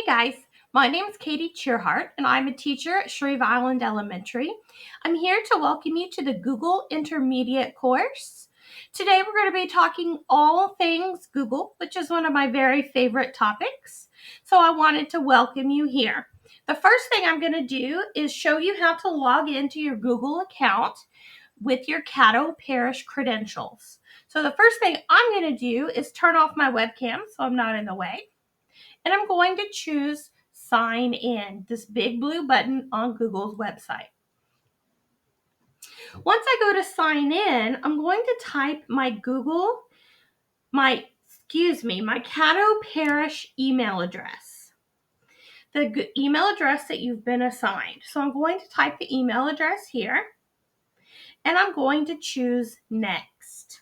Hey guys, my name is Katie Cheerhart and I'm a teacher at Shreve Island Elementary. I'm here to welcome you to the Google Intermediate course. Today we're going to be talking all things Google, which is one of my very favorite topics. So I wanted to welcome you here. The first thing I'm going to do is show you how to log into your Google account with your Caddo Parish credentials. So the first thing I'm going to do is turn off my webcam so I'm not in the way. And I'm going to choose Sign In, this big blue button on Google's website. Once I go to Sign In, I'm going to type my Caddo Parish email address, the email address that you've been assigned. So I'm going to type the email address here, and I'm going to choose Next.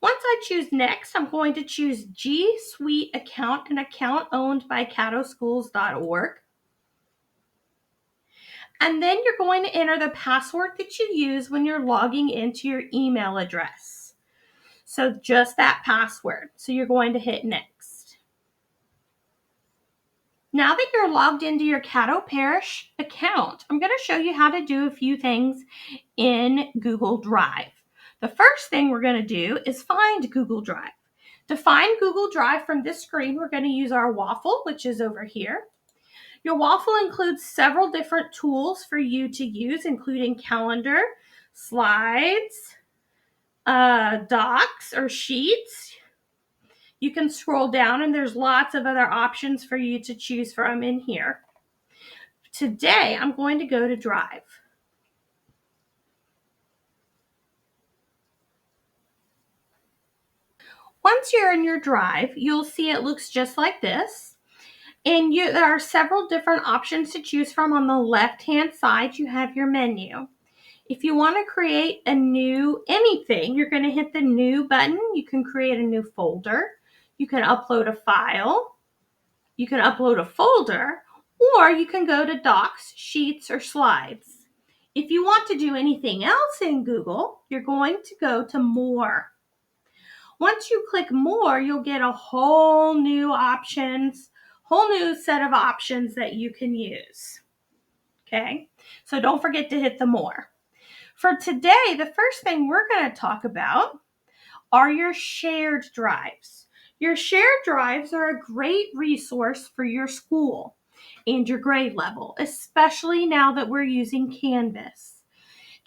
Once I choose Next, I'm going to choose G Suite account, an account owned by caddoschools.org. And then you're going to enter the password that you use when you're logging into your email address. So just that password. So you're going to hit Next. Now that you're logged into your Caddo Parish account, I'm going to show you how to do a few things in Google Drive. The first thing we're going to do is find Google Drive. To find Google Drive from this screen, we're going to use our waffle, which is over here. Your waffle includes several different tools for you to use, including calendar, slides, docs or sheets. You can scroll down and there's lots of other options for you to choose from in here. Today, I'm going to go to Drive. Once you're in your Drive, you'll see it looks just like this. And there are several different options to choose from. On the left-hand side, you have your menu. If you want to create a new anything, you're going to hit the New button. You can create a new folder. You can upload a file. You can upload a folder, or you can go to Docs, Sheets, or Slides. If you want to do anything else in Google, you're going to go to More. Once you click More, you'll get a whole new set of options that you can use. Okay, so don't forget to hit the More. For today, the first thing we're going to talk about are your shared drives. Your shared drives are a great resource for your school and your grade level, especially now that we're using Canvas.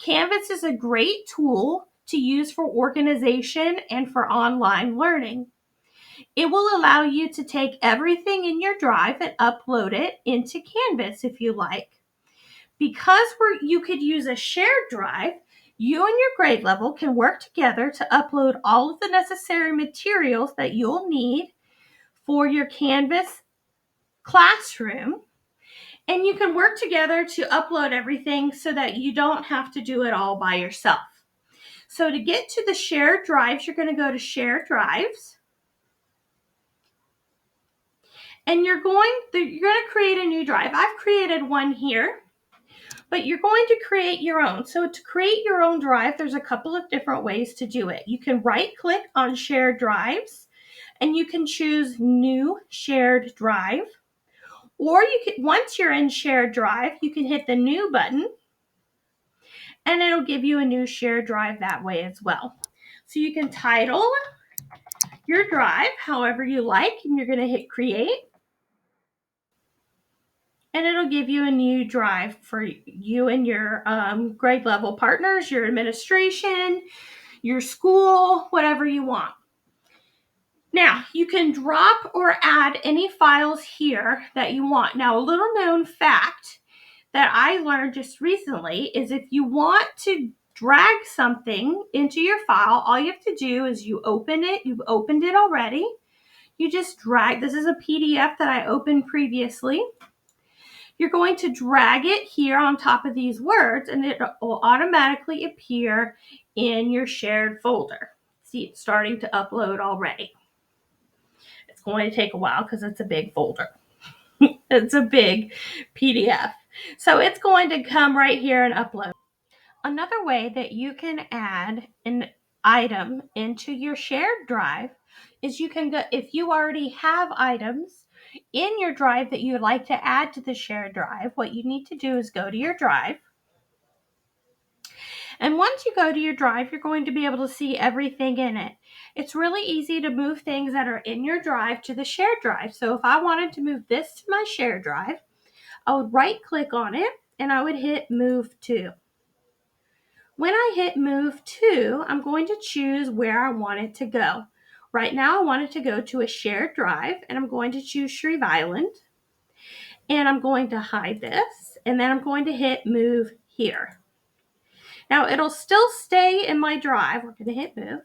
Canvas is a great tool to use for organization and for online learning. It will allow you to take everything in your drive and upload it into Canvas if you like. Because you could use a shared drive, you and your grade level can work together to upload all of the necessary materials that you'll need for your Canvas classroom. And you can work together to upload everything so that you don't have to do it all by yourself. So to get to the shared drives, you're going to go to Share Drives. And you're going to create a new drive. I've created one here, but you're going to create your own. So to create your own drive, there's a couple of different ways to do it. You can right-click on Shared Drives, and you can choose New Shared Drive. Or once you're in Shared Drive, you can hit the New button, and it'll give you a new shared drive that way as well. So you can title your drive however you like, and you're going to hit Create. And it'll give you a new drive for you and your grade level partners, your administration, your school, whatever you want. Now, you can drop or add any files here that you want. Now, a little known fact that I learned just recently is if you want to drag something into your file, all you have to do is you open it. You've opened it already. You just drag. This is a PDF that I opened previously. You're going to drag it here on top of these words, and it will automatically appear in your shared folder. See, it's starting to upload already. It's going to take a while because it's a big folder. It's a big PDF. So it's going to come right here and upload. Another way that you can add an item into your shared drive is you can go, if you already have items in your drive that you would like to add to the shared drive, what you need to do is go to your drive. And once you go to your drive, you're going to be able to see everything in it. It's really easy to move things that are in your drive to the shared drive. So if I wanted to move this to my shared drive, I would right click on it and I would hit move to. When I hit move to, I'm going to choose where I want it to go. Right now I want it to go to a shared drive, and I'm going to choose Shreve Island, and I'm going to hide this, and then I'm going to hit move here. Now it'll still stay in my drive. We're going to hit move.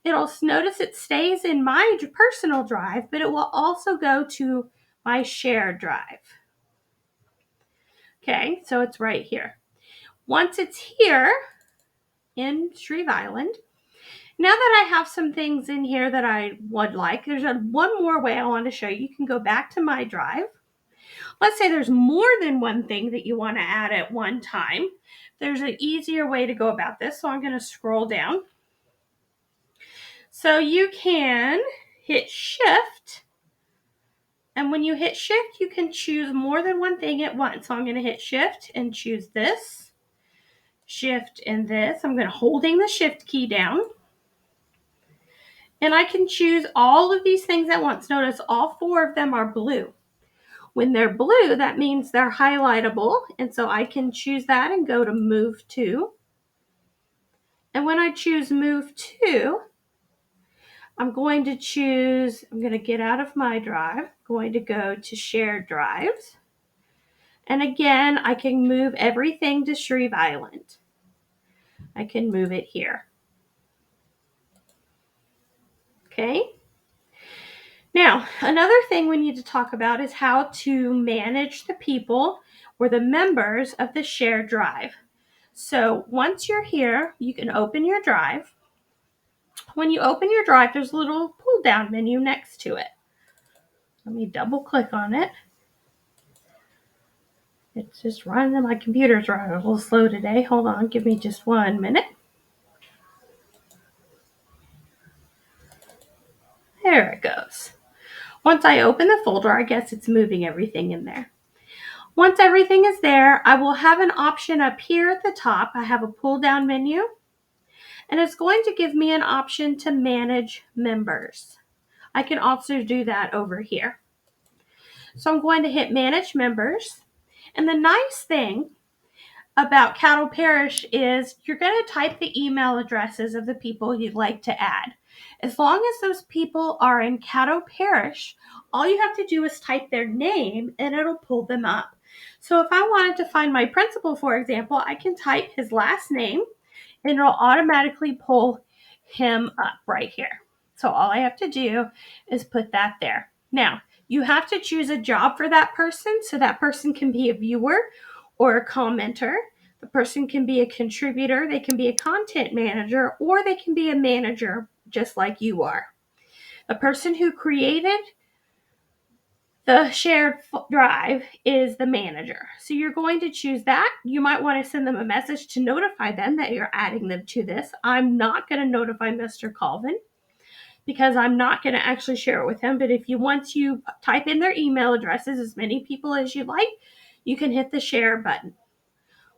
It'll notice it stays in my personal drive, but it will also go to my shared drive. Okay, so it's right here. Once it's here in Shreve Island, now that I have some things in here that I would like, there's one more way I want to show you. You can go back to my drive. Let's say there's more than one thing that you want to add at one time. There's an easier way to go about this. So I'm going to scroll down. So you can hit shift. And when you hit shift, you can choose more than one thing at once. So I'm going to hit shift and choose this, shift and this. I'm going to holding the shift key down. And I can choose all of these things at once. Notice all 4 of them are blue. When they're blue, that means they're highlightable. And so I can choose that and go to move to. And when I choose move to, I'm going to get out of my drive, going to go to shared drives. And again, I can move everything to Shreve Island. I can move it here. Okay. Now, another thing we need to talk about is how to manage the people or the members of the shared drive. So once you're here, you can open your drive. When you open your drive, there's a little pull down menu next to it. Let me double click on it. It's just running, my computer's running a little slow today. Hold on, give me just 1 minute. There it goes. Once I open the folder, I guess it's moving everything in there. Once everything is there, I will have an option up here at the top. I have a pull down menu, and it's going to give me an option to manage members. I can also do that over here. So I'm going to hit manage members. And the nice thing about Caddo Parish is you're going to type the email addresses of the people you'd like to add. As long as those people are in Caddo Parish, all you have to do is type their name and it'll pull them up. So if I wanted to find my principal, for example, I can type his last name and it'll automatically pull him up right here. So all I have to do is put that there. Now, you have to choose a job for that person. So that person can be a viewer or a commenter. The person can be a contributor. They can be a content manager, or they can be a manager just like you are. The person who created the shared drive is the manager. So you're going to choose that. You might want to send them a message to notify them that you're adding them to this. I'm not going to notify Mr. Colvin because I'm not going to actually share it with him. But if you once you type in their email addresses, as many people as you like, you can hit the share button.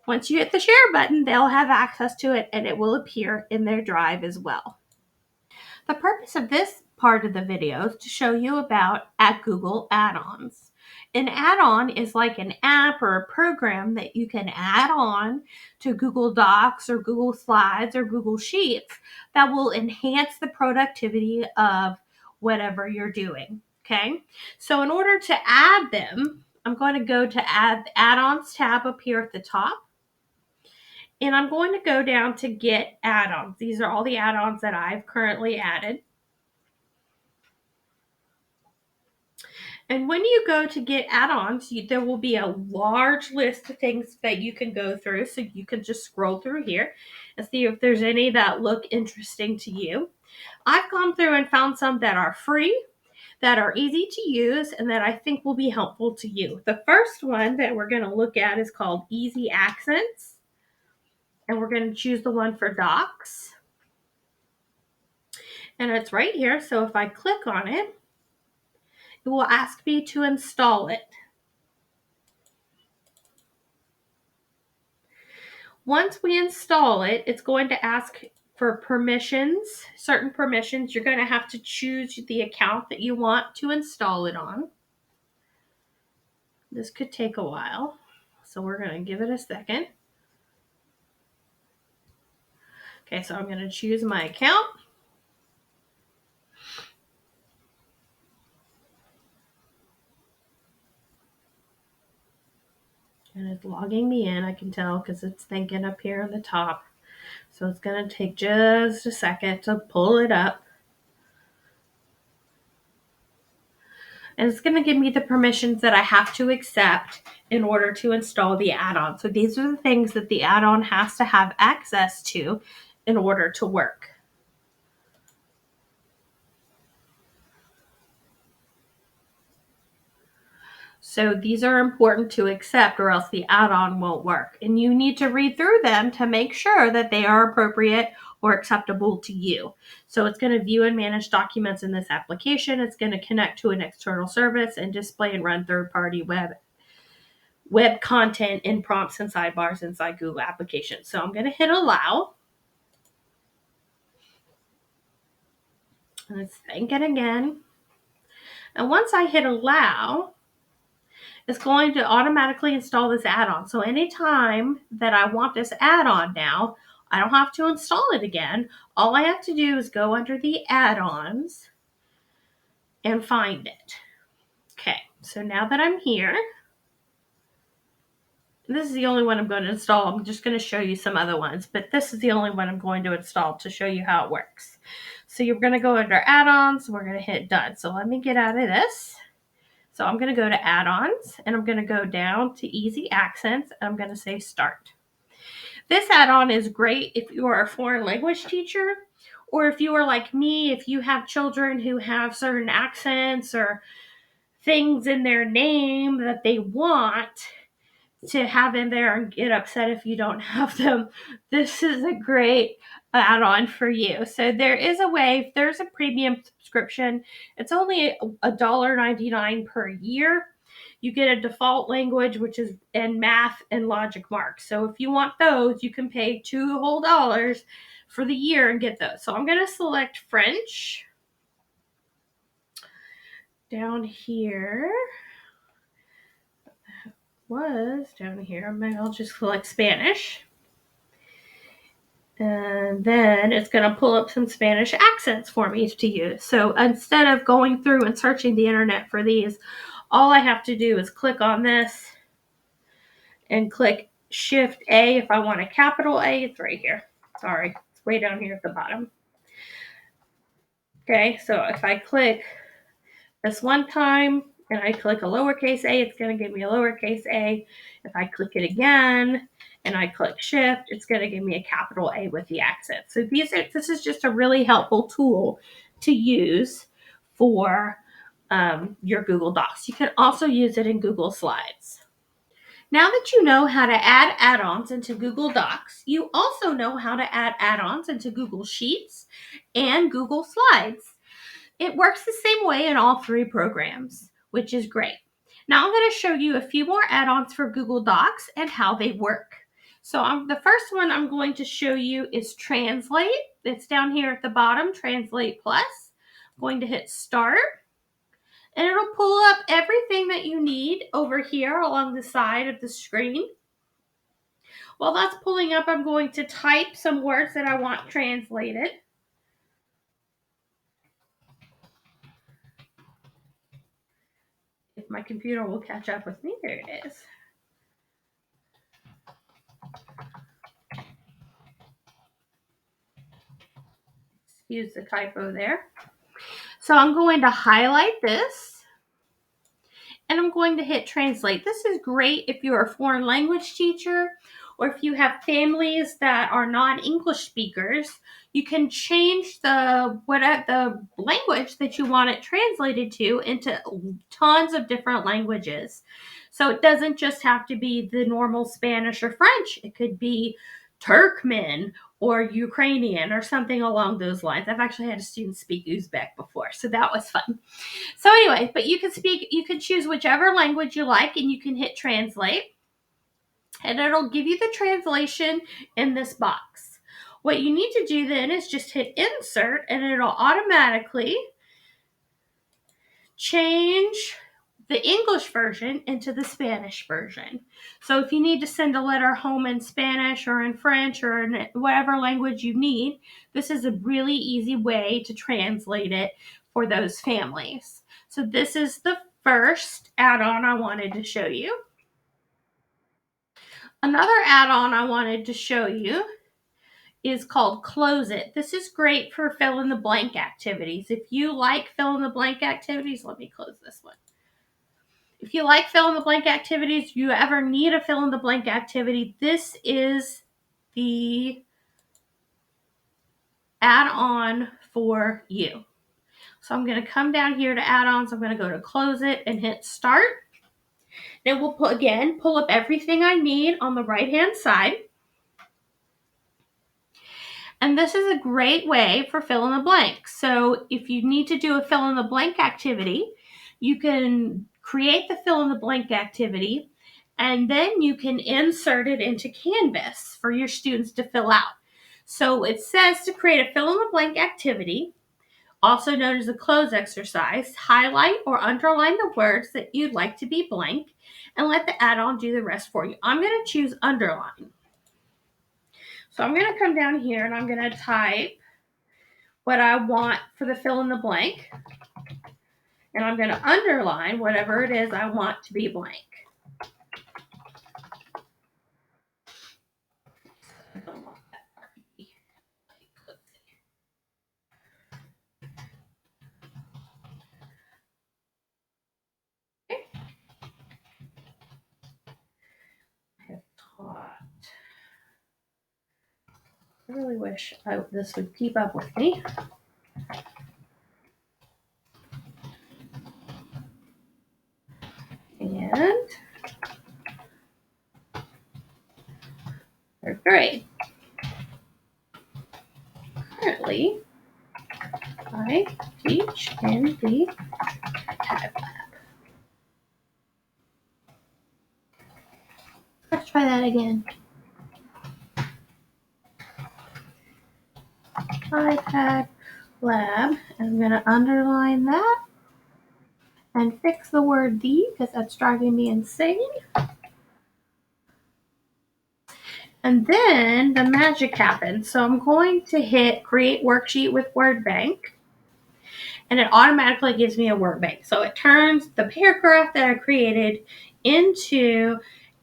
Once you hit the share button, they'll have access to it and it will appear in their drive as well. The purpose of this part of the video is to show you about Google add-ons. An add-on is like an app or a program that you can add on to Google Docs or Google Slides or Google Sheets that will enhance the productivity of whatever you're doing. Okay, so in order to add them, I'm going to go to add-ons tab up here at the top. And I'm going to go down to get add-ons. These are all the add-ons that I've currently added. And when you go to get add-ons, there will be a large list of things that you can go through. So you can just scroll through here and see if there's any that look interesting to you. I've gone through and found some that are free, that are easy to use, and that I think will be helpful to you. The first one that we're going to look at is called Easy Accents. And we're going to choose the one for Docs. And it's right here. So if I click on it, it will ask me to install it. Once we install it, it's going to ask for permissions, certain permissions. You're going to have to choose the account that you want to install it on. This could take a while, so we're going to give it a second. Okay, so I'm going to choose my account. And it's logging me in, I can tell, because it's thinking up here on the top. So it's going to take just a second to pull it up. And it's going to give me the permissions that I have to accept in order to install the add-on. So these are the things that the add-on has to have access to in order to work. So these are important to accept or else the add-on won't work. And you need to read through them to make sure that they are appropriate or acceptable to you. So it's going to view and manage documents in this application. It's going to connect to an external service and display and run third-party web content in prompts and sidebars inside Google applications. So I'm going to hit allow. And it's thinking again. And once I hit allow, it's going to automatically install this add-on. So anytime that I want this add-on now, I don't have to install it again. All I have to do is go under the add-ons and find it. Okay, so now that I'm here, this is the only one I'm going to install. I'm just going to show you some other ones, but this is the only one I'm going to install to show you how it works. So you're going to go under add-ons. We're going to hit done. So let me get out of this. So I'm going to go to add-ons and I'm going to go down to easy accents. And I'm going to say start. This add-on is great if you are a foreign language teacher, or if you are like me, if you have children who have certain accents or things in their name that they want to have in there and get upset if you don't have them. This is a great add-on for you. So there is a way, there's a premium subscription. It's only $1.99 per year. You get a default language, which is in math and logic marks. So if you want those, you can pay $2 whole for the year and get those. So I'm going to select French down here. Was down here. I'll just select Spanish. And then it's going to pull up some Spanish accents for me to use. So instead of going through and searching the internet for these, all I have to do is click on this and click Shift A if I want a capital A. It's right here. Sorry, it's way down here at the bottom. Okay, so if I click this one time and I click a lowercase a, it's going to give me a lowercase a. If I click it again and I click Shift, it's going to give me a capital A with the accent. So this is just a really helpful tool to use for your Google Docs. You can also use it in Google Slides. Now that you know how to add add-ons into Google Docs, you also know how to add add-ons into Google Sheets and Google Slides. It works the same way in all three programs, which is great. Now I'm going to show you a few more add-ons for Google Docs and how they work. So the first one I'm going to show you is Translate. It's down here at the bottom, Translate Plus. I'm going to hit Start. And it'll pull up everything that you need over here along the side of the screen. While that's pulling up, I'm going to type some words that I want translated. If my computer will catch up with me, there it is. Excuse the typo there. So I'm going to highlight this and I'm going to hit translate. This is great if you're a foreign language teacher or if you have families that are non-English speakers. You can change the language that you want it translated to into tons of different languages. So it doesn't just have to be the normal Spanish or French. It could be Turkmen or Ukrainian or something along those lines. I've actually had a student speak Uzbek before, so that was fun. So anyway, but you can choose whichever language you like, and you can hit translate, and it'll give you the translation in this box. What you need to do then is just hit insert, and it'll automatically change the English version into the Spanish version. So if you need to send a letter home in Spanish or in French or in whatever language you need, this is a really easy way to translate it for those families. So this is the first add-on I wanted to show you. Another add-on I wanted to show you is called Close It. This is great for fill in the blank activities. If you like fill in the blank activities, let me close this one. If you like fill in the blank activities, you ever need a fill in the blank activity, this is the add-on for you. So I'm going to come down here to add-ons. I'm going to go to Close It and hit Start. It will pull up everything I need on the right-hand side. And this is a great way for fill in the blank. So if you need to do a fill in the blank activity, you can create the fill in the blank activity, and then you can insert it into Canvas for your students to fill out. So it says to create a fill in the blank activity, also known as a close exercise, highlight or underline the words that you'd like to be blank and let the add-on do the rest for you. I'm going to choose underline. So I'm going to come down here and I'm going to type what I want for the fill in the blank. And I'm going to underline whatever it is I want to be blank. I really wish this would keep up with me. And third grade. Currently, I teach in the Tag Lab. Let's try that again. iPad Lab. I'm going to underline that and fix the word "the" because that's driving me insane. And then the magic happens. So I'm going to hit Create Worksheet with WordBank, and it automatically gives me a WordBank. So it turns the paragraph that I created into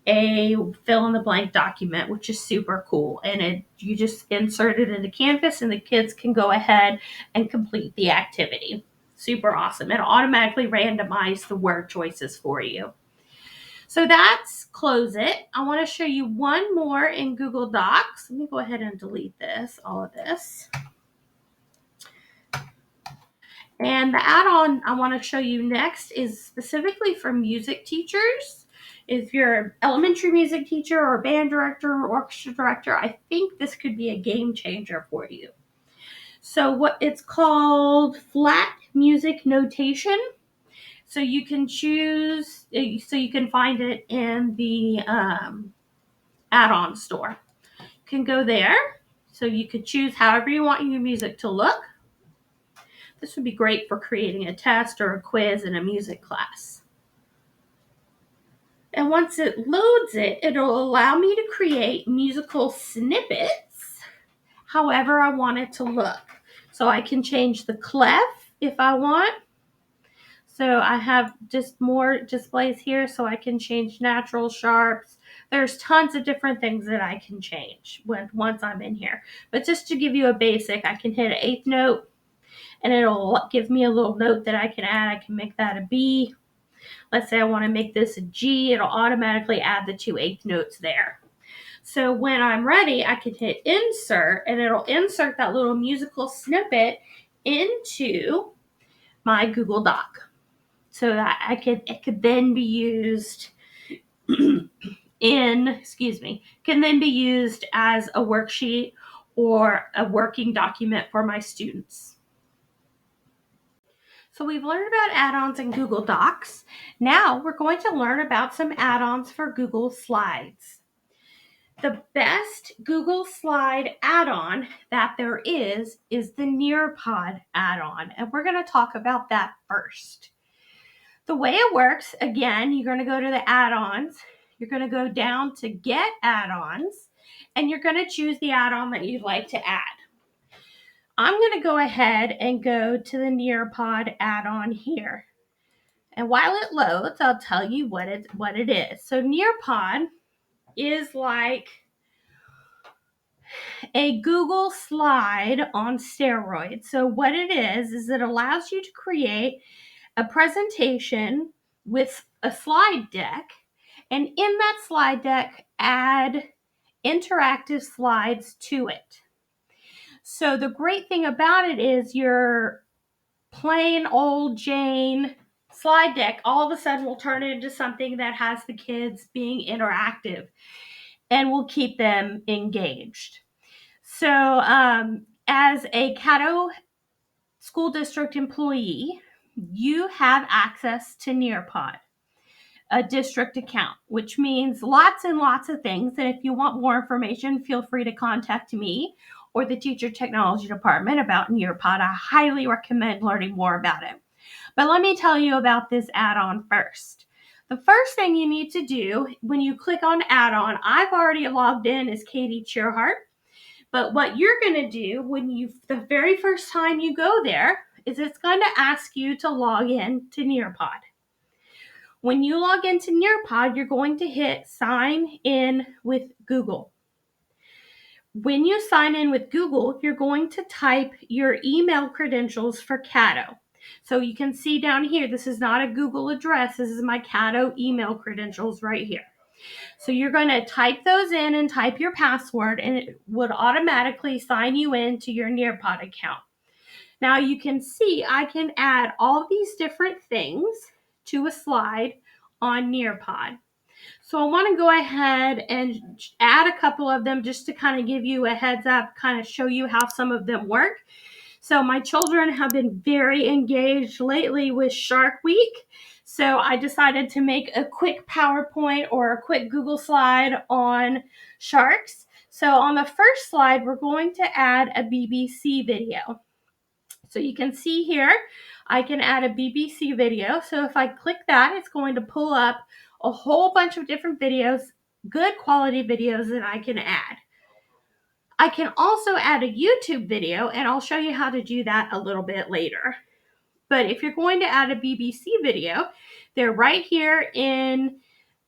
a fill-in-the-blank document, which is super cool. And you just insert it into Canvas, and the kids can go ahead and complete the activity. Super awesome. It'll automatically randomize the word choices for you. So that's Close It. I want to show you one more in Google Docs. Let me go ahead and delete all of this. And the add-on I want to show you next is specifically for music teachers. If you're an elementary music teacher or band director or orchestra director, I think this could be a game changer for you. So what it's called Flat Music Notation. So you can choose, so you can find it in the add-on store. You can go there. So you could choose however you want your music to look. This would be great for creating a test or a quiz in a music class. And once it loads it, it'll allow me to create musical snippets however I want it to look. So I can change the clef if I want. So I have just more displays here, so I can change natural, sharps. There's tons of different things that I can change once I'm in here. But just to give you a basic, I can hit an eighth note, and it'll give me a little note that I can add. I can make that a B. Let's say I want to make this a G. It'll automatically add the 2 eighth notes there. So when I'm ready, I can hit insert, and it'll insert that little musical snippet into my Google Doc, so that it could then be used can then be used as a worksheet or a working document for my students. So we've learned about add-ons in Google Docs. Now we're going to learn about some add-ons for Google Slides. The best Google Slide add-on that there is the Nearpod add-on, and we're going to talk about that first. The way it works, again, you're going to go to the add-ons, you're going to go down to Get Add-ons, and you're going to choose the add-on that you'd like to add. I'm going to go ahead and go to the Nearpod add-on here. And while it loads, I'll tell you what it is. So Nearpod is like a Google Slide on steroids. So what it is it allows you to create a presentation with a slide deck, and in that slide deck, add interactive slides to it. So the great thing about it is your plain old Jane slide deck all of a sudden will turn into something that has the kids being interactive and will keep them engaged. So as a Caddo School District employee, you have access to Nearpod, a district account, which means lots and lots of things. And if you want more information, feel free to contact me or the Teacher Technology Department about Nearpod. I highly recommend learning more about it. But let me tell you about this add-on first. The first thing you need to do when you click on add-on, I've already logged in as Katie Cheerhart. But what you're going to do the very first time you go there is it's going to ask you to log in to Nearpod. When you log into Nearpod, you're going to hit sign in with Google. When you sign in with Google, you're going to type your email credentials for Caddo. So you can see down here, this is not a Google address. This is my Caddo email credentials right here. So you're going to type those in and type your password, and it would automatically sign you into your Nearpod account. Now you can see I can add all these different things to a slide on Nearpod. So I want to go ahead and add a couple of them just to kind of give you a heads up, kind of show you how some of them work. So my children have been very engaged lately with Shark Week. So I decided to make a quick PowerPoint or a quick Google slide on sharks. So on the first slide, we're going to add a BBC video. So you can see here, I can add a BBC video. So if I click that, it's going to pull up a whole bunch of different videos, good quality videos that I can add. I can also add a YouTube video, and I'll show you how to do that a little bit later. But if you're going to add a BBC video, they're right here in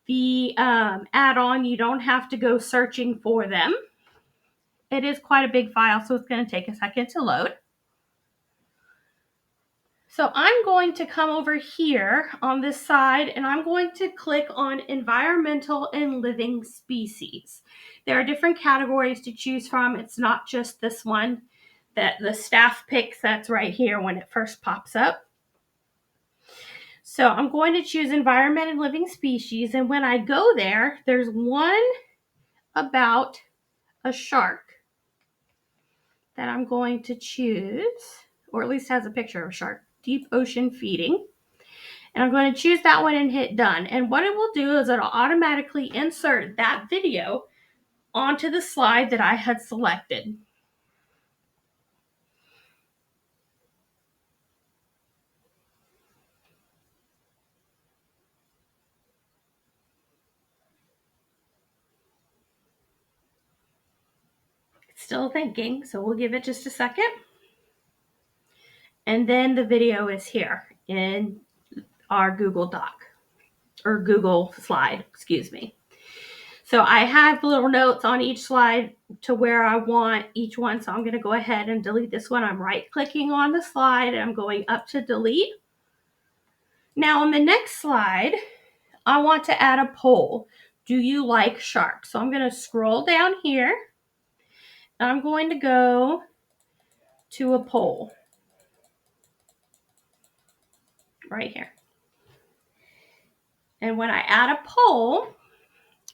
the add-on. You don't have to go searching for them. It is quite a big file, so it's going to take a second to load. So I'm going to come over here on this side, and I'm going to click on environmental and living species. There are different categories to choose from. It's not just this one that the staff picks that's right here when it first pops up. So I'm going to choose environment and living species, and when I go there, there's one about a shark that I'm going to choose, or at least has a picture of a shark. Deep ocean feeding. And I'm going to choose that one and hit done. And what it will do is it'll automatically insert that video onto the slide that I had selected. It's still thinking, so we'll give it just a second. And then the video is here in our Google Doc, or Google slide, excuse me. So I have little notes on each slide to where I want each one. So I'm going to go ahead and delete this one. I'm right clicking on the slide and I'm going up to delete. Now on the next slide, I want to add a poll. Do you like sharks? So I'm going to scroll down here and I'm going to go to a poll right here. And when I add a poll,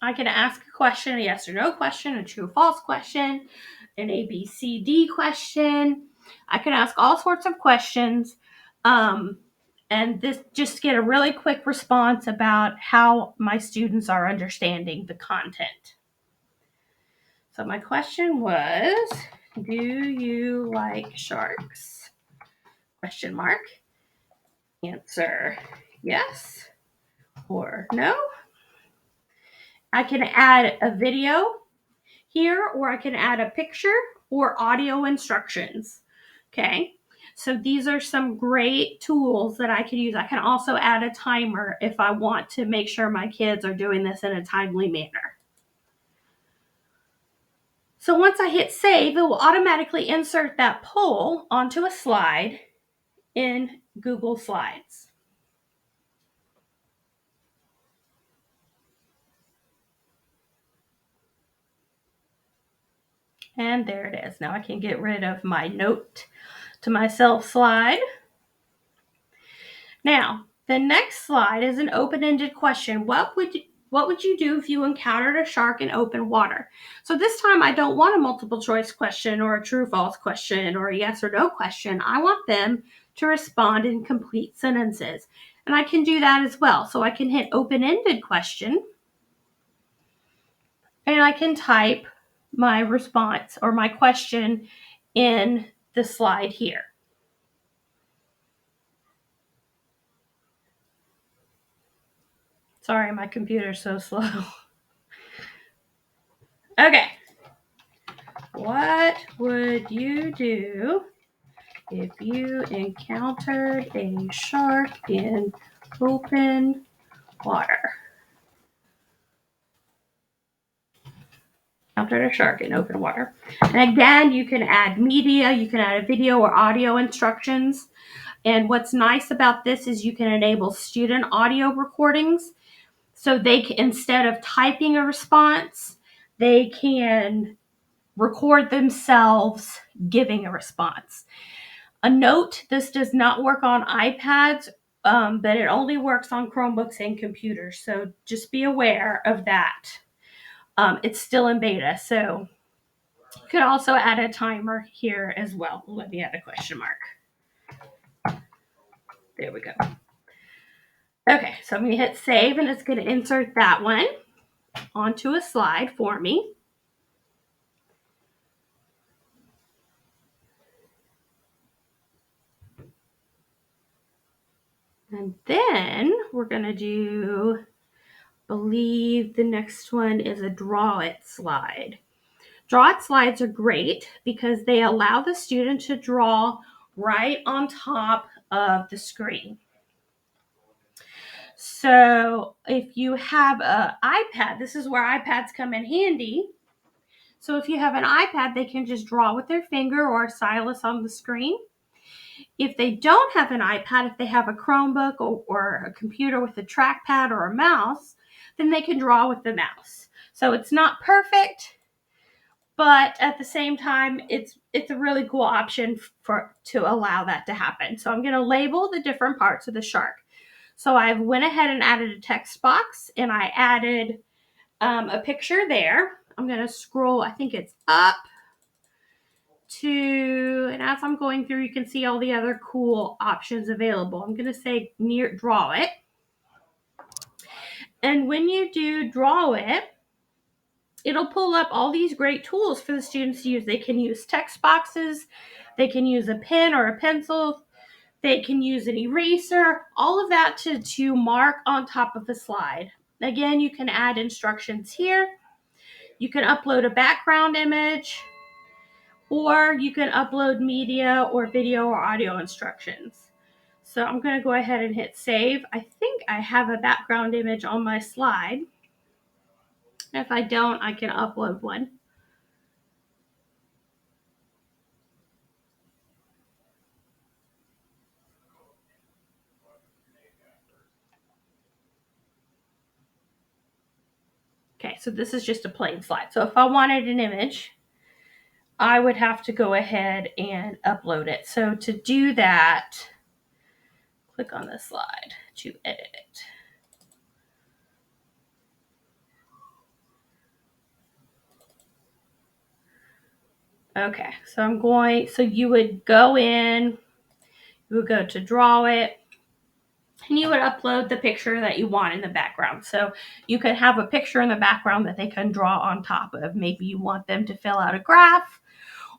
I can ask a question, a yes or no question, a true false question, an ABCD question. I can ask all sorts of questions. And this just get a really quick response about how my students are understanding the content. So my question was, do you like sharks? Question mark. Answer yes or no. I can add a video here, or I can add a picture or audio instructions. Okay. So these are some great tools that I can use. I can also add a timer if I want to make sure my kids are doing this in a timely manner. So once I hit save, it will automatically insert that poll onto a slide in Google Slides. And there it is. Now I can get rid of my note to myself slide. Now, the next slide is an open-ended question. What would you do if you encountered a shark in open water? So this time I don't want a multiple choice question or a true false question or a yes or no question. I want them to respond in complete sentences. And I can do that as well. So I can hit open-ended question and I can type my response or my question in the slide here. Sorry, my computer's so slow. Okay. What would you do if you encountered a shark in open water? Encountered a shark in open water. And again, you can add media, you can add a video or audio instructions. And what's nice about this is you can enable student audio recordings. So they can, instead of typing a response, they can record themselves giving a response. A note, this does not work on iPads, but it only works on Chromebooks and computers. So just be aware of that. It's still in beta. So you could also add a timer here as well. Let me add a question mark. There we go. Okay, so I'm going to hit save and it's going to insert that one onto a slide for me. And then we're going to do, I believe the next one is a draw it slide. Draw it slides are great because they allow the student to draw right on top of the screen. So if you have an iPad, this is where iPads come in handy. So if you have an iPad, they can just draw with their finger or a stylus on the screen. If they don't have an iPad, if they have a Chromebook or a computer with a trackpad or a mouse, then they can draw with the mouse. So it's not perfect, but at the same time, it's a really cool option to allow that to happen. So I'm going to label the different parts of the shark. So I went ahead and added a text box, and I added a picture there. I'm going to scroll, I think it's up to, and as I'm going through, you can see all the other cool options available. I'm going to say draw it. And when you do draw it, it'll pull up all these great tools for the students to use. They can use text boxes, they can use a pen or a pencil, they can use an eraser, all of that to mark on top of the slide. Again, you can add instructions here. You can upload a background image, or you can upload media or video or audio instructions. So I'm going to go ahead and hit save. I think I have a background image on my slide. If I don't, I can upload one. Okay, so this is just a plain slide. So if I wanted an image, I would have to go ahead and upload it. So to do that, click on the slide to edit it. Okay, so you would go in, you would go to draw it, and you would upload the picture that you want in the background. So you could have a picture in the background that they can draw on top of. Maybe you want them to fill out a graph,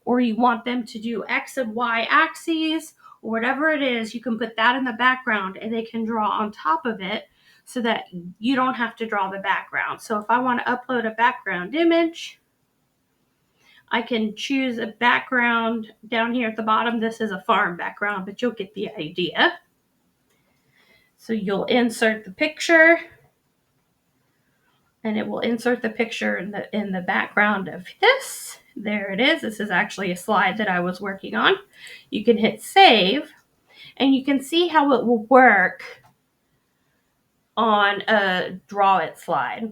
or you want them to do X and Y axes, or whatever it is. You can put that in the background and they can draw on top of it so that you don't have to draw the background. So if I want to upload a background image, I can choose a background down here at the bottom. This is a farm background, but you'll get the idea. So you'll insert the picture, and it will insert the picture in the background of this. There it is. This is actually a slide that I was working on. You can hit save, and you can see how it will work on a draw it slide.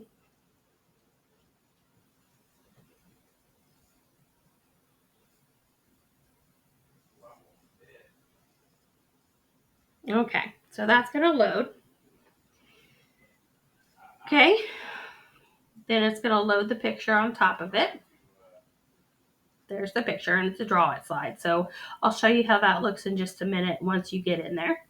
Okay, so that's going to load. Okay, then it's going to load the picture on top of it. There's the picture, and it's a draw it slide. So I'll show you how that looks in just a minute once you get in there.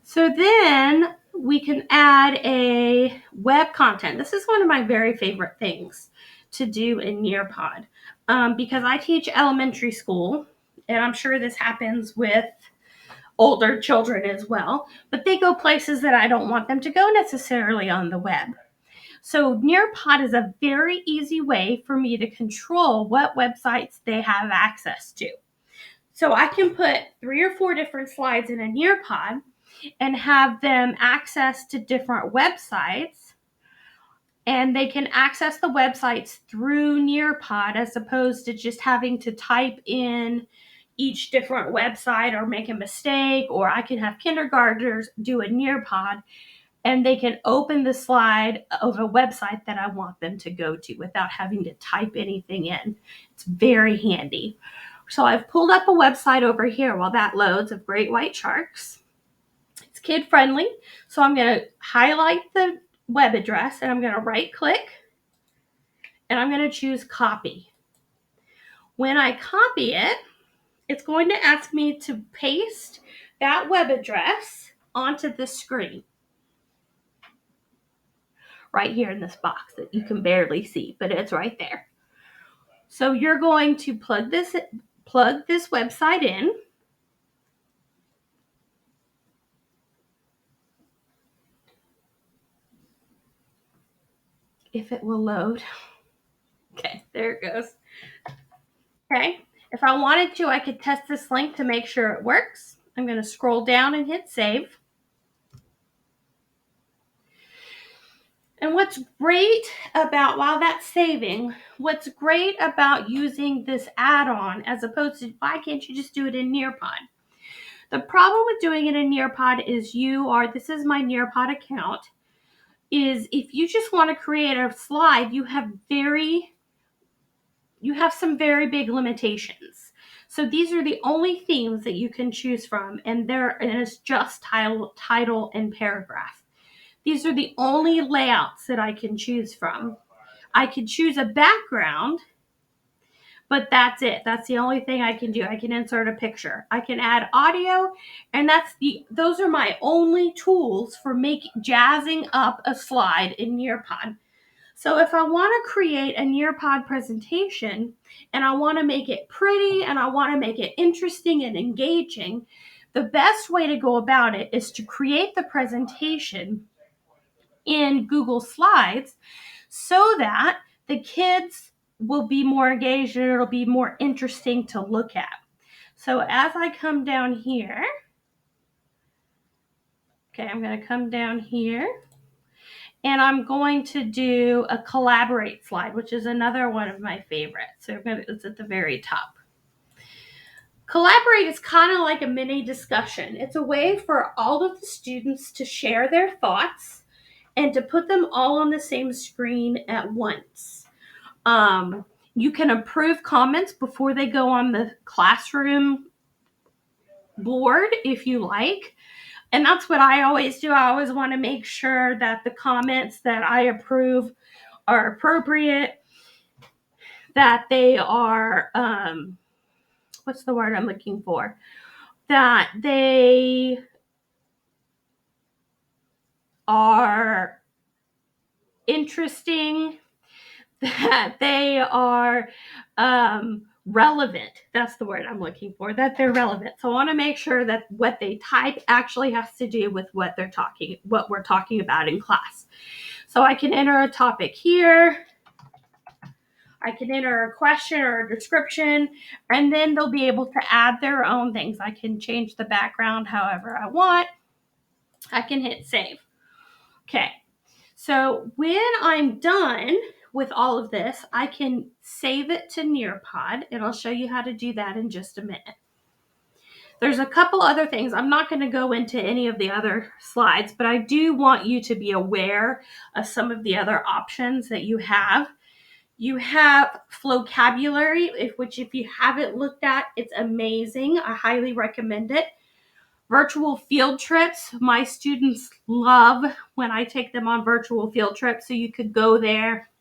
So then we can add a web content. This is one of my very favorite things to do in Nearpod because I teach elementary school, and I'm sure this happens with older children as well, but they go places that I don't want them to go necessarily on the web. So Nearpod is a very easy way for me to control what websites they have access to. So I can put 3 or 4 different slides in a Nearpod and have them access to different websites, and they can access the websites through Nearpod as opposed to just having to type in each different website or make a mistake. Or I can have kindergartners do a Nearpod and they can open the slide of a website that I want them to go to without having to type anything in. It's very handy. So I've pulled up a website over here while that loads of great white sharks. It's kid friendly. So I'm going to highlight the web address and I'm going to right click and I'm going to choose copy. When I copy it, it's going to ask me to paste that web address onto the screen right here in this box that you can barely see, but it's right there. So you're going to plug this website in. If it will load. Okay, there it goes. Okay, if I wanted to, I could test this link to make sure it works. I'm going to scroll down and hit save. And what's great about, while that's saving, what's great about using this add-on as opposed to, why can't you just do it in Nearpod? The problem with doing it in Nearpod is this is my Nearpod account, is if you just want to create a slide, you have some very big limitations. So these are the only themes that you can choose from, and it's just title and paragraph. These are the only layouts that I can choose from. I could choose a background, but that's it. That's the only thing I can do. I can insert a picture. I can add audio, and those are my only tools for jazzing up a slide in Nearpod. So if I want to create a Nearpod presentation and I want to make it pretty and I want to make it interesting and engaging, the best way to go about it is to create the presentation in Google Slides so that the kids will be more engaged and it'll be more interesting to look at. So as I come down here, okay, I'm going to come down here and I'm going to do a collaborate slide, which is another one of my favorites. So it's at the very top. Collaborate is kind of like a mini discussion. It's a way for all of the students to share their thoughts and to put them all on the same screen at once. You can approve comments before they go on the classroom board if you like. And that's what I always do. I always want to make sure that the comments that I approve are appropriate, that they are, what's the word I'm looking for? That they are interesting, that they are relevant. That's the word I'm looking for, that they're relevant. So I want to make sure that what they type actually has to do with what we're talking about in class. So I can enter a topic here. I can enter a question or a description, and then they'll be able to add their own things. I can change the background however I want. I can hit save. Okay. So when I'm done with all of this, I can save it to Nearpod, and I'll show you how to do that in just a minute. There's a couple other things. I'm not going to go into any of the other slides, but I do want you to be aware of some of the other options that you have. You have Flocabulary, which if you haven't looked at, it's amazing. I highly recommend it. Virtual field trips. My students love when I take them on virtual field trips. So you could go there.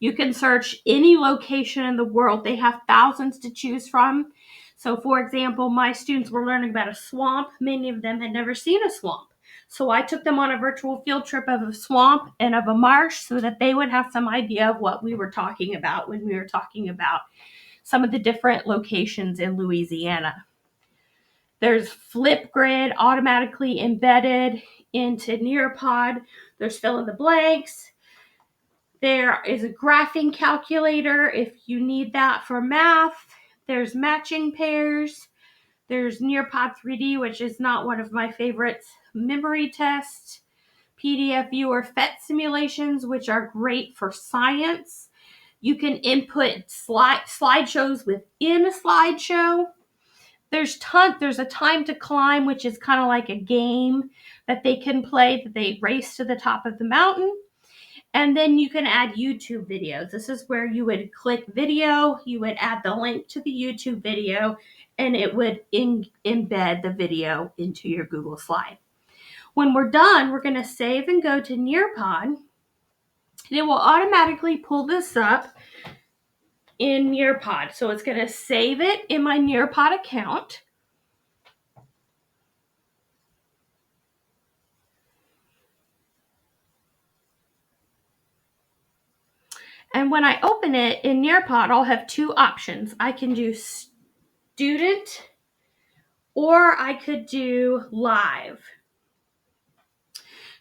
You can search any location in the world. They have thousands to choose from. So for example, my students were learning about a swamp. Many of them had never seen a swamp. So I took them on a virtual field trip of a swamp and of a marsh so that they would have some idea of what we were talking about when we were talking about some of the different locations in Louisiana. There's Flipgrid automatically embedded into Nearpod. There's fill in the blanks. There is a graphing calculator if you need that for math. There's matching pairs. There's Nearpod 3D, which is not one of my favorites. Memory test, PDF viewer, PhET simulations, which are great for science. You can input slideshows within a slideshow. There's a time to climb, which is kind of like a game that they can play, that they race to the top of the mountain. And then you can add YouTube videos. This is where you would click video, you would add the link to the YouTube video, and it would embed the video into your Google slide. When we're done, we're going to save and go to Nearpod, and it will automatically pull this up in Nearpod. So it's going to save it in my Nearpod account. And when I open it in Nearpod, I'll have two options. I can do student or I could do live.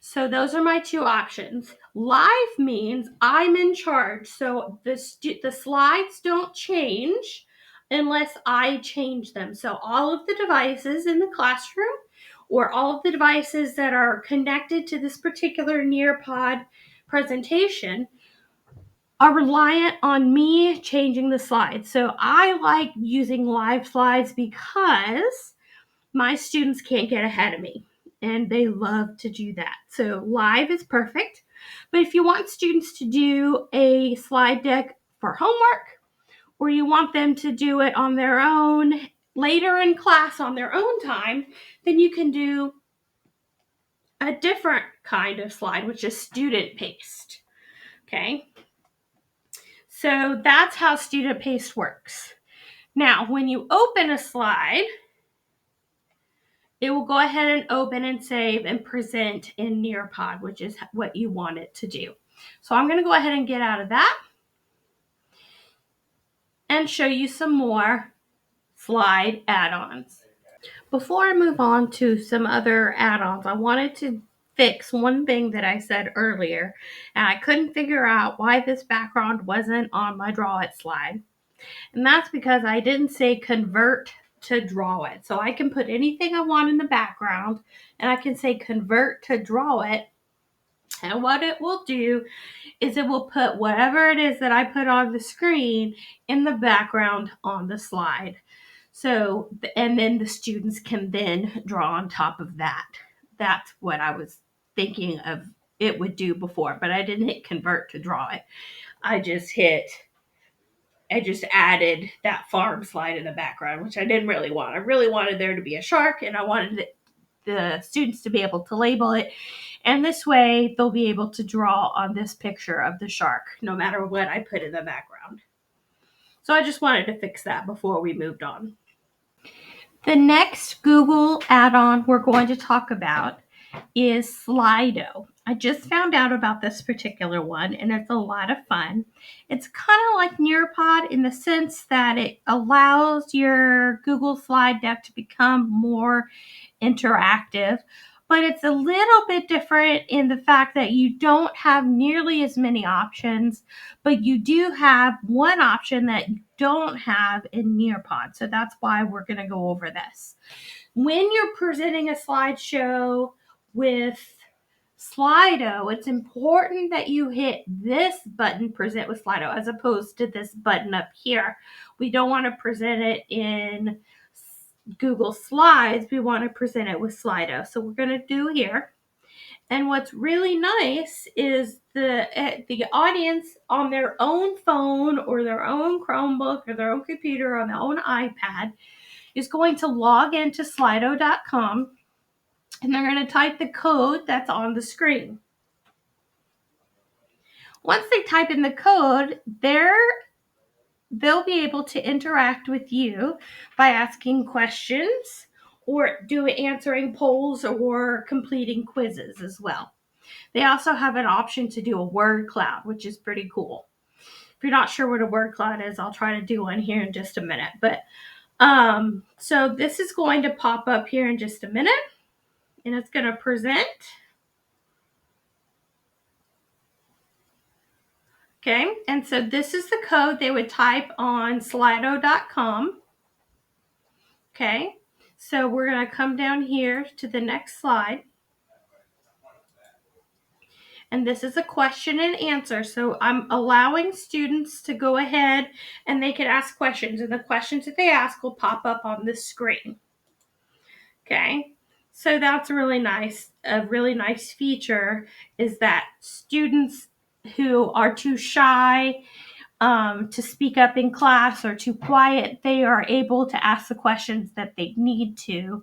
So those are my two options. Live means I'm in charge. So the slides don't change unless I change them. So all of the devices in the classroom or all of the devices that are connected to this particular Nearpod presentation are reliant on me changing the slides. So I like using live slides because my students can't get ahead of me and they love to do that. So live is perfect. But if you want students to do a slide deck for homework or you want them to do it on their own later in class on their own time, then you can do a different kind of slide, which is student paced. Okay. So that's how student paced works. Now, when you open a slide, it will go ahead and open and save and present in Nearpod, which is what you want it to do. So I'm going to go ahead and get out of that and show you some more slide add-ons. Before I move on to some other add-ons, I wanted to fix one thing that I said earlier, and I couldn't figure out why this background wasn't on my Draw It slide. And that's because I didn't say convert to Draw It. So I can put anything I want in the background and I can say convert to Draw It. And what it will do is it will put whatever it is that I put on the screen in the background on the slide. So, and then the students can then draw on top of that. That's what I was thinking of it would do before, but I didn't hit convert to Draw It. I just added that farm slide in the background, which I didn't really want. I really wanted there to be a shark and I wanted the students to be able to label it. And this way they'll be able to draw on this picture of the shark no matter what I put in the background. So I just wanted to fix that before we moved on. The next Google add-on we're going to talk about is Slido. I just found out about this particular one, and it's a lot of fun. It's kind of like Nearpod in the sense that it allows your Google slide deck to become more interactive, but it's a little bit different in the fact that you don't have nearly as many options, but you do have one option that you don't have in Nearpod. So that's why we're going to go over this. When you're presenting a slideshow with Slido, it's important that you hit this button, present with Slido, as opposed to this button up here. We don't want to present it in Google Slides. We want to present it with Slido. So we're going to do here. And what's really nice is the audience on their own phone or their own Chromebook or their own computer or on their own iPad is going to log into slido.com, and they're going to type the code that's on the screen. Once they type in the code, they'll be able to interact with you by asking questions or answering polls or completing quizzes as well. They also have an option to do a word cloud, which is pretty cool. If you're not sure what a word cloud is, I'll try to do one here in just a minute. But so this is going to pop up here in just a minute, and it's going to present. Okay, and so this is the code they would type on slido.com. Okay, so we're going to come down here to the next slide. And this is a question and answer. So I'm allowing students to go ahead and they can ask questions. And the questions that they ask will pop up on the screen. Okay, so that's really nice. A really nice feature is that students who are too shy to speak up in class or too quiet, they are able to ask the questions that they need to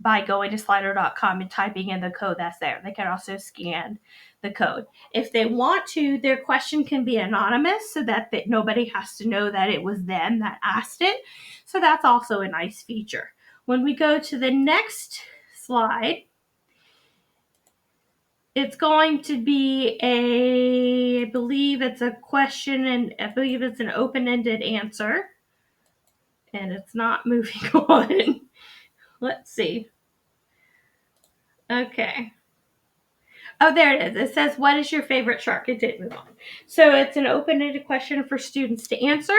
by going to slido.com and typing in the code that's there. They can also scan the code. If they want to, their question can be anonymous so that nobody has to know that it was them that asked it. So that's also a nice feature. When we go to the next slide, it's going to be I believe it's a question, and I believe it's an open-ended answer. And it's not moving on. Let's see. Okay. Oh, there it is. It says, what is your favorite shark? It did move on. So it's an open-ended question for students to answer.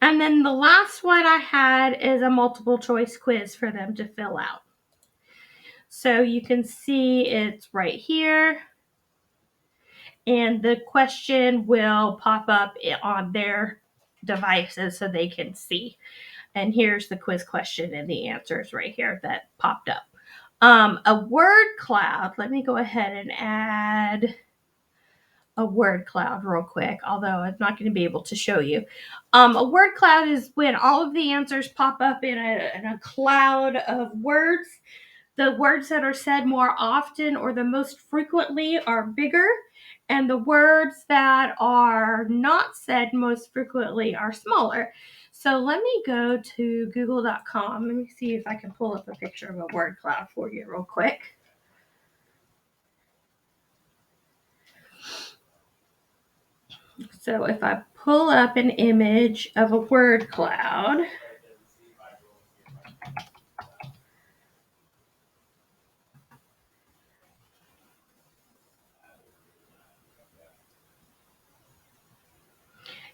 And then the last one I had is a multiple choice quiz for them to fill out. So you can see it's right here. And the question will pop up on their devices so they can see. And here's the quiz question and the answers right here that popped up. A word cloud. Let me go ahead and add a word cloud real quick, although I'm not going to be able to show you. A word cloud is when all of the answers pop up in a cloud of words. The words that are said more often or the most frequently are bigger, and the words that are not said most frequently are smaller. So let me go to google.com. Let me see if I can pull up a picture of a word cloud for you real quick. So if I pull up an image of a word cloud,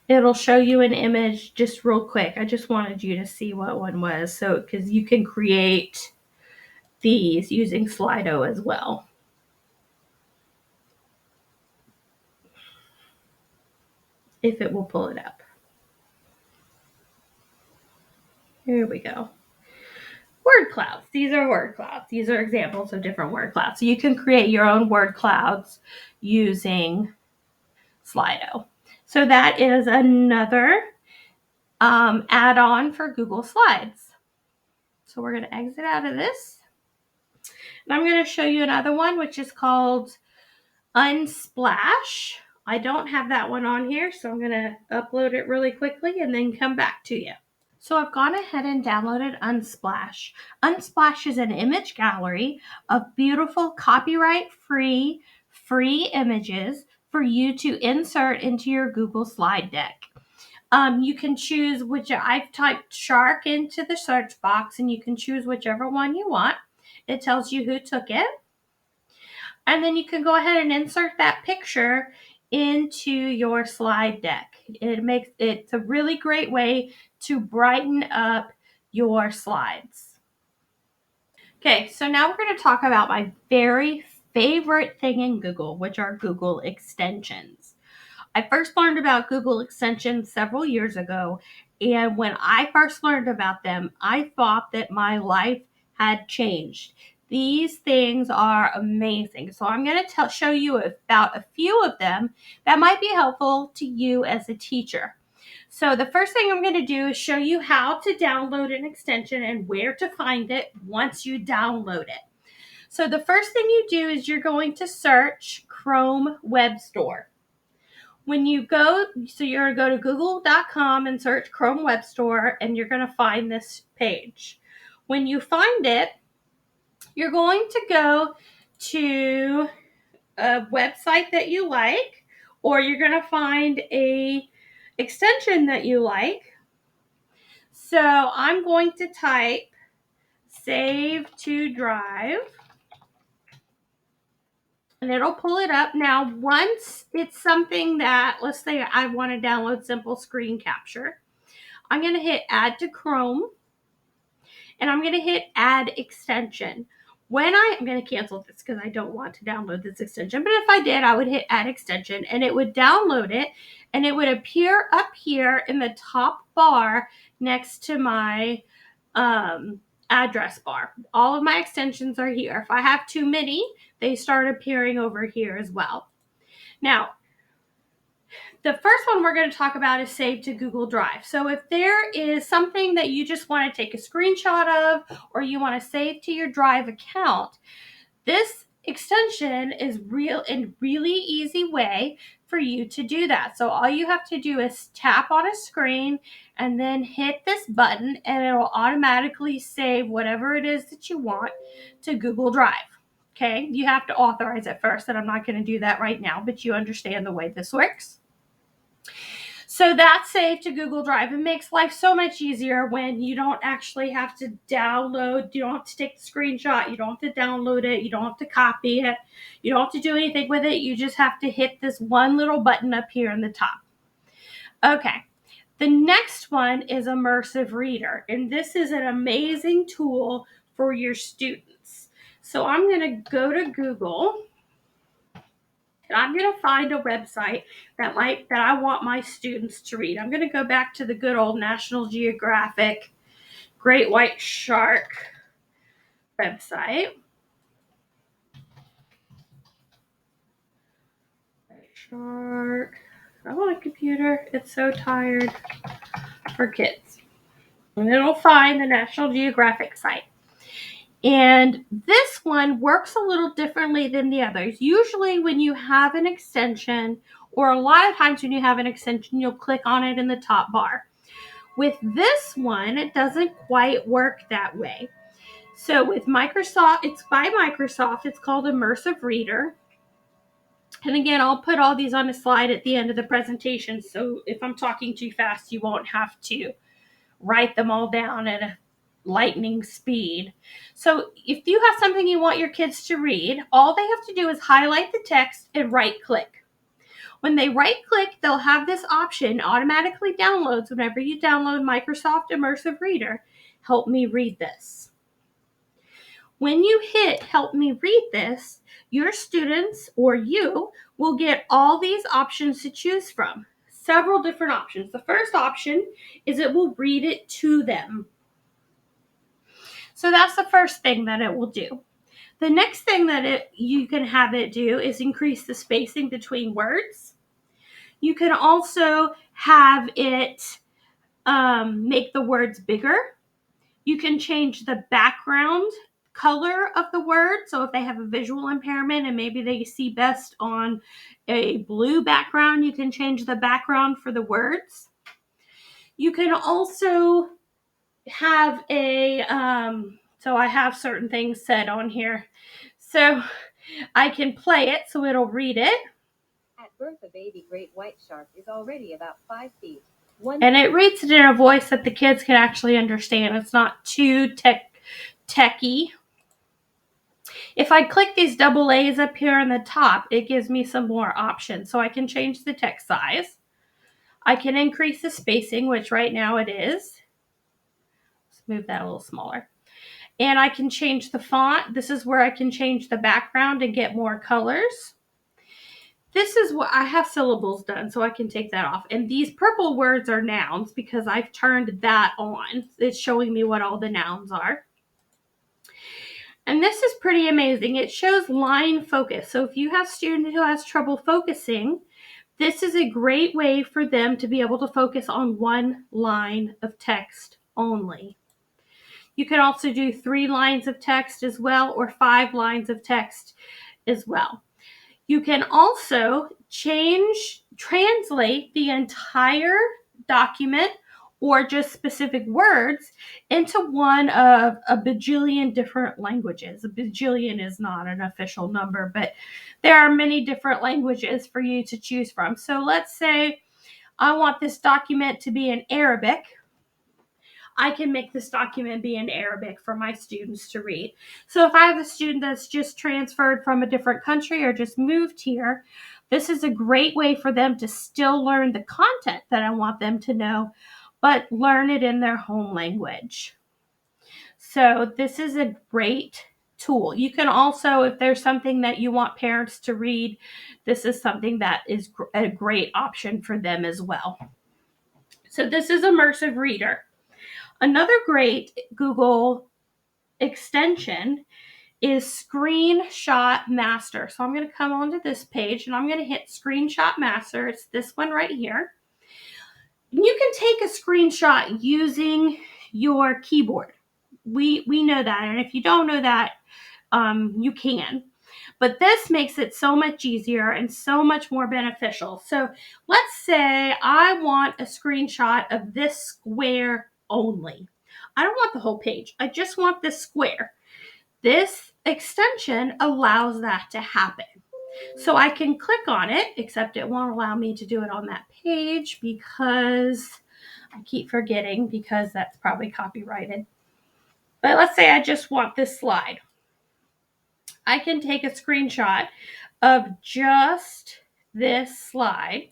it'll show you an image just real quick. I just wanted you to see what one was. So, because you can create these using Slido as well. If it will pull it up. Here we go. Word clouds. These are word clouds. These are examples of different word clouds. So you can create your own word clouds using Slido. So that is another add-on for Google Slides. So we're going to exit out of this. And I'm going to show you another one, which is called Unsplash. I don't have that one on here, so I'm going to upload it really quickly and then come back to you. So I've gone ahead and downloaded Unsplash. Unsplash is an image gallery of beautiful copyright-free, free images for you to insert into your Google slide deck. You can choose which. I've typed shark into the search box, and you can choose whichever one you want. It tells you who took it. And then you can go ahead and insert that picture into your slide deck. It's a really great way to brighten up your slides. Okay, so now we're going to talk about my very favorite thing in Google, which are Google extensions. I first learned about Google extensions several years ago, and when I first learned about them, I thought that my life had changed. These things are amazing. So I'm going to show you about a few of them that might be helpful to you as a teacher. So the first thing I'm going to do is show you how to download an extension and where to find it once you download it. So the first thing you do is you're going to search Chrome Web Store. When you go, so you're going to go to google.com and search Chrome Web Store, and you're going to find this page. When you find it, you're going to go to a website that you like, or you're going to find a extension that you like. So I'm going to type Save to Drive, and it'll pull it up. Now, once it's something that, let's say I want to download Simple Screen Capture, I'm going to hit Add to Chrome, and I'm going to hit Add Extension. I'm going to cancel this because I don't want to download this extension, but if I did, I would hit Add Extension, and it would download it, and it would appear up here in the top bar next to my address bar. All of my extensions are here. If I have too many, they start appearing over here as well. Now, the first one we're going to talk about is Save to Google Drive. So if there is something that you just want to take a screenshot of, or you want to save to your Drive account, this extension is really easy way for you to do that. So all you have to do is tap on a screen and then hit this button, and it will automatically save whatever it is that you want to Google Drive. Okay, you have to authorize it first, and I'm not going to do that right now, but you understand the way this works. So that's saved to Google Drive. It makes life so much easier when you don't actually have to download, you don't have to take the screenshot, you don't have to download it, you don't have to copy it, you don't have to do anything with it. You just have to hit this one little button up here in the top. Okay, the next one is Immersive Reader, and this is an amazing tool for your students. So I'm going to go to Google, and I'm going to find a website that I want my students to read. I'm going to go back to the good old National Geographic Great White Shark website. Shark. I want a computer. It's so tired for kids. And it'll find the National Geographic site. And this one works a little differently than the others. Usually when you have an extension, or a lot of times when you have an extension, you'll click on it in the top bar. With this one, it doesn't quite work that way. So with Microsoft, it's by Microsoft. It's called Immersive Reader. And again, I'll put all these on a slide at the end of the presentation. So if I'm talking too fast, you won't have to write them all down at a lightning speed. So if you have something you want your kids to read, all they have to do is highlight the text and right click. When they right click, they'll have this option automatically downloads whenever you download Microsoft Immersive Reader, Help Me Read This. When you hit Help Me Read This, your students or you will get all these options to choose from. Several different options. The first option is it will read it to them. So that's the first thing that it will do. The next thing that you can have it do is increase the spacing between words. You can also have it make the words bigger. You can change the background color of the word. So if they have a visual impairment and maybe they see best on a blue background, you can change the background for the words. You can also have so I have certain things set on here. So I can play it so it'll read it. At birth, a baby great white shark is already about 5 feet. And it reads it in a voice that the kids can actually understand. It's not too techy. If I click these double A's up here on the top, it gives me some more options. So I can change the text size. I can increase the spacing, which right now it is. Let's move that a little smaller. And I can change the font. This is where I can change the background and get more colors. This is what I have syllables done, so I can take that off. And these purple words are nouns because I've turned that on. It's showing me what all the nouns are. And this is pretty amazing. It shows line focus. So if you have a student who has trouble focusing, this is a great way for them to be able to focus on one line of text only. You can also do 3 lines of text as well, or 5 lines of text as well. You can also translate the entire document or just specific words into one of a bajillion different languages. A bajillion is not an official number, but there are many different languages for you to choose from. So let's say I want this document to be in Arabic. I can make this document be in Arabic for my students to read. So if I have a student that's just transferred from a different country or just moved here, this is a great way for them to still learn the content that I want them to know, but learn it in their home language. So this is a great tool. You can also, if there's something that you want parents to read, this is something that is a great option for them as well. So this is Immersive Reader. Another great Google extension is Screenshot Master. So I'm going to come onto this page and I'm going to hit Screenshot Master. It's this one right here. You can take a screenshot using your keyboard. We know that, and if you don't know that, you can. But this makes it so much easier and so much more beneficial. So let's say I want a screenshot of this square only. I don't want the whole page. I just want this square. This extension allows that to happen. So I can click on it, except it won't allow me to do it on that page because I keep forgetting, because that's probably copyrighted. But let's say I just want this slide. I can take a screenshot of just this slide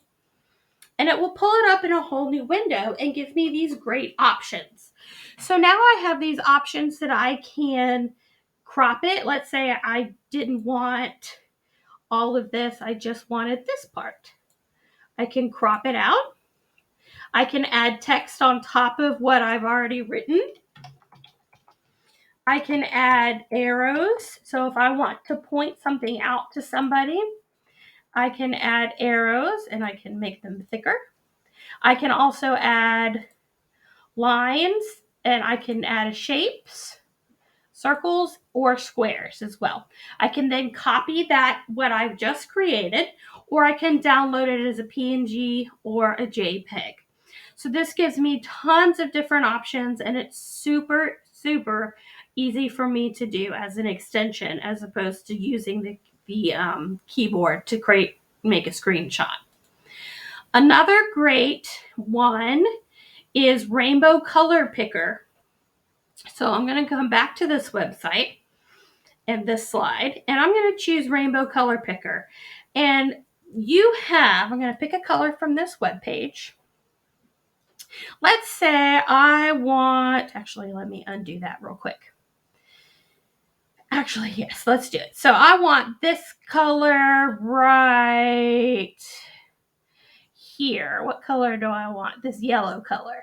and it will pull it up in a whole new window and give me these great options. So now I have these options that I can crop it. Let's say I didn't want all of this. I just wanted this part. I can crop it out. I can add text on top of what I've already written. I can add arrows. So if I want to point something out to somebody, I can add arrows and I can make them thicker. I can also add lines and I can add shapes, circles, or squares as well. I can then copy that, what I've just created, or I can download it as a PNG or a JPEG. So this gives me tons of different options and it's super, super easy for me to do as an extension as opposed to using the keyboard to make a screenshot. Another great one is Rainbow Color Picker. So I'm going to come back to this website and this slide, and I'm going to choose Rainbow Color Picker. And I'm going to pick a color from this web page. Let's say I want, actually, let me undo that real quick. Actually, yes, let's do it. So I want this color right here. What color do I want? This yellow color.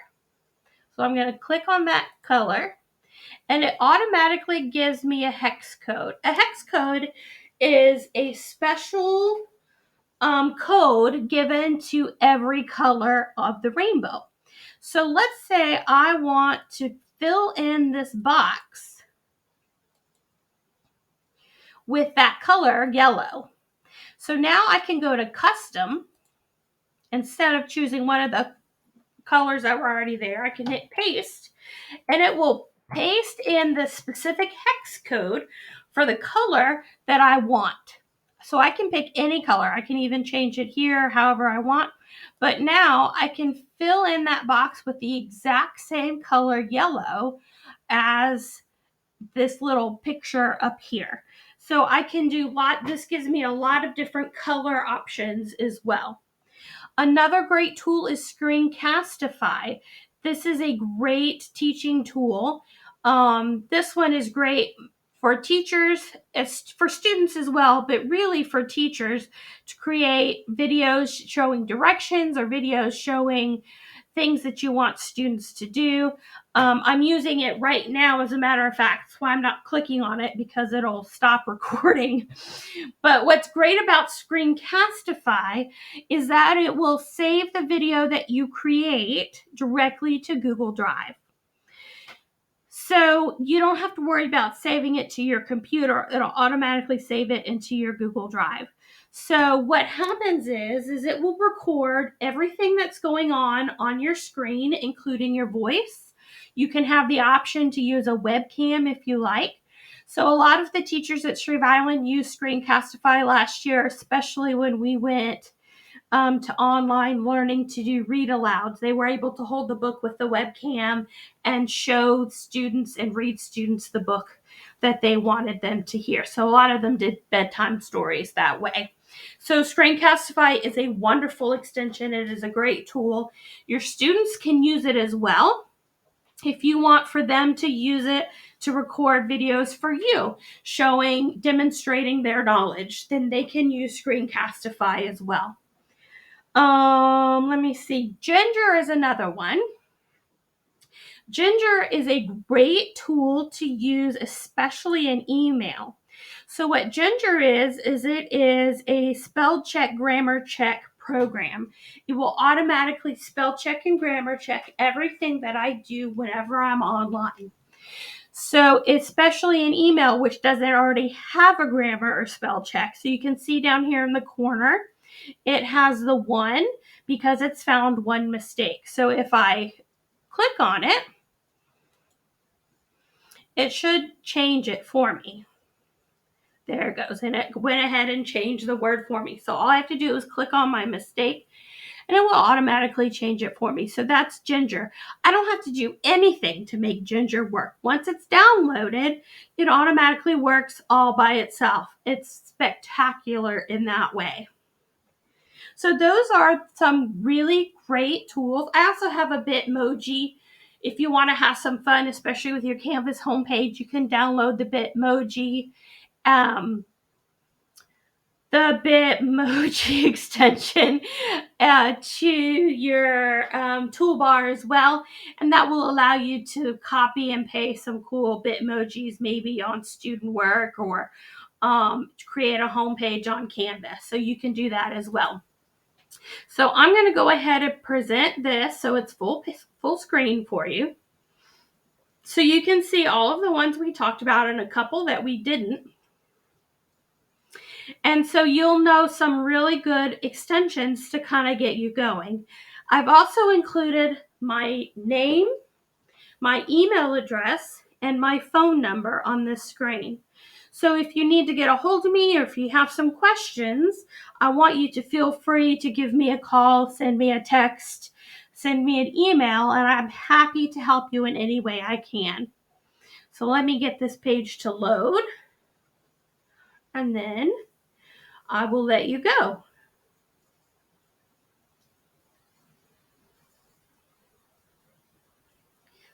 So I'm going to click on that color and it automatically gives me a hex code. A hex code is a special code given to every color of the rainbow. So let's say I want to fill in this box with that color yellow. So now I can go to custom. Instead of choosing one of the colors that were already there, I can hit paste, and it will paste in the specific hex code for the color that I want. So I can pick any color. I can even change it here however I want. But now I can fill in that box with the exact same color yellow as this little picture up here. So I can do this gives me a lot of different color options as well. Another great tool is Screencastify. This is a great teaching tool. This one is great for teachers, for students as well, but really for teachers to create videos showing directions or videos showing things that you want students to do. I'm using it right now, as a matter of fact. That's why I'm not clicking on it, because it'll stop recording. But what's great about Screencastify is that it will save the video that you create directly to Google Drive. So you don't have to worry about saving it to your computer. It'll automatically save it into your Google Drive. So what happens is it will record everything that's going on your screen, including your voice. You can have the option to use a webcam if you like. So a lot of the teachers at Shreve Island used Screencastify last year, especially when we went to online learning to do read alouds. They were able to hold the book with the webcam and show students and read students the book that they wanted them to hear. So a lot of them did bedtime stories that way. So Screencastify is a wonderful extension. It is a great tool. Your students can use it as well. If you want for them to use it to record videos for you, demonstrating their knowledge, then they can use Screencastify as well. Let me see. Ginger is another one. Ginger is a great tool to use, especially in email. So what Ginger is it is a spell check, grammar check program. It will automatically spell check and grammar check everything that I do whenever I'm online. So especially in email, which doesn't already have a grammar or spell check. So you can see down here in the corner, it has the 1 because it's found one mistake. So if I click on it, it should change it for me. There it goes. And it went ahead and changed the word for me. So all I have to do is click on my mistake and it will automatically change it for me. So that's Ginger. I don't have to do anything to make Ginger work. Once it's downloaded, it automatically works all by itself. It's spectacular in that way. So those are some really great tools. I also have a Bitmoji. If you want to have some fun, especially with your Canvas homepage, you can download the Bitmoji extension to your toolbar as well, and that will allow you to copy and paste some cool Bitmojis, maybe on student work or to create a homepage on Canvas. So you can do that as well. So I'm going to go ahead and present this so it's full screen for you. So you can see all of the ones we talked about and a couple that we didn't. And so you'll know some really good extensions to kind of get you going. I've also included my name, my email address, and my phone number on this screen. So if you need to get a hold of me or if you have some questions, I want you to feel free to give me a call, send me a text, send me an email, and I'm happy to help you in any way I can. So let me get this page to load, and then I will let you go.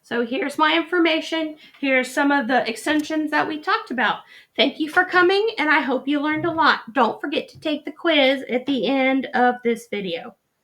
So here's my information. Here's some of the extensions that we talked about. Thank you for coming, and I hope you learned a lot. Don't forget to take the quiz at the end of this video.